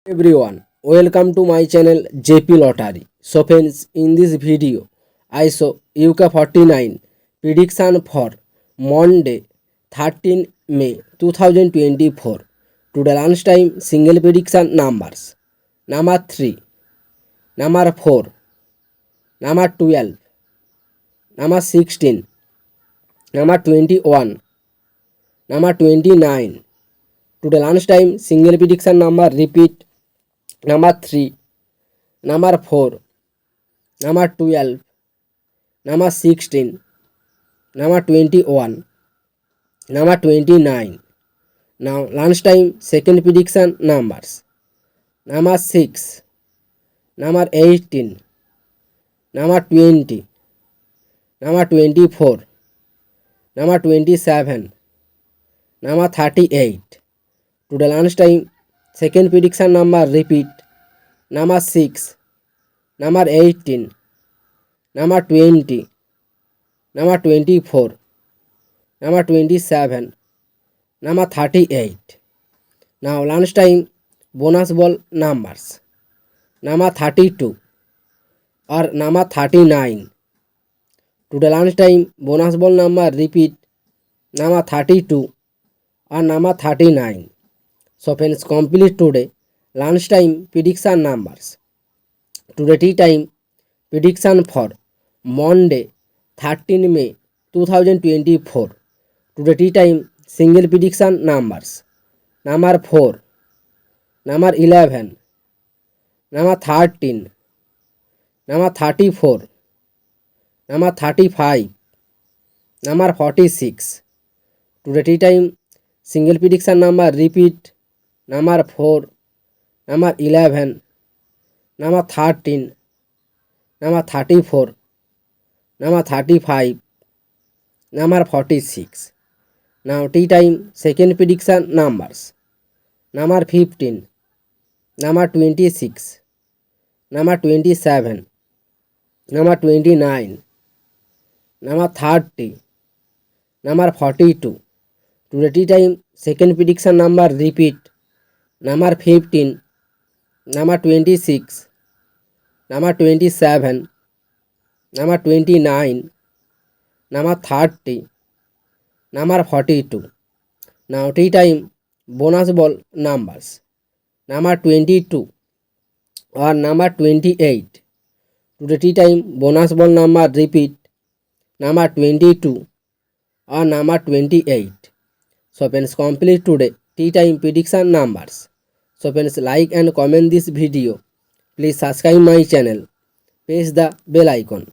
Everyone, welcome to my channel JP Lottery. So friends, in this video, I show UK 49 prediction for Monday 13 May 2024. Today lunchtime single prediction numbers. Number 3, number 4, number 12, number 16, number 21, number 29. Today lunchtime single prediction number repeat. Number 3, number 4, number 12, number 16, number 21, number 29. Now lunchtime second prediction numbers. Number 6, number 18, number 20, number 24, number 27, number 38. Today lunchtime second prediction number repeat. Number 6, number 18, number 20, number 24, number 27, number 38. Now lunchtime bonus ball numbers. Number 32 or number 39. Today lunchtime bonus ball number repeat. Number 32 or number 39. So friends, complete today lunchtime prediction numbers. Today tea time prediction for Monday 13 May 2024. Today tea time single prediction numbers. Number 4, number 11, number 13, number 34, number 35, number 46. Today tea time single prediction number repeat. Number 4, number 11, number 13, number 34, number 35, number 46. Now tea time second prediction numbers. Number 15, number 26, number 27, number 29, number 30, number 42. Today tea time second prediction number repeat. Number 15, number 26, number 27, number 29, number 30, number 42. Now tea time bonus ball numbers. Number 22 or number 28. Today tea time bonus ball number repeat. Number 22 or number 28. So friends, complete today tea time prediction numbers. So friends, like and comment this video. Please subscribe my channel. Press the bell icon.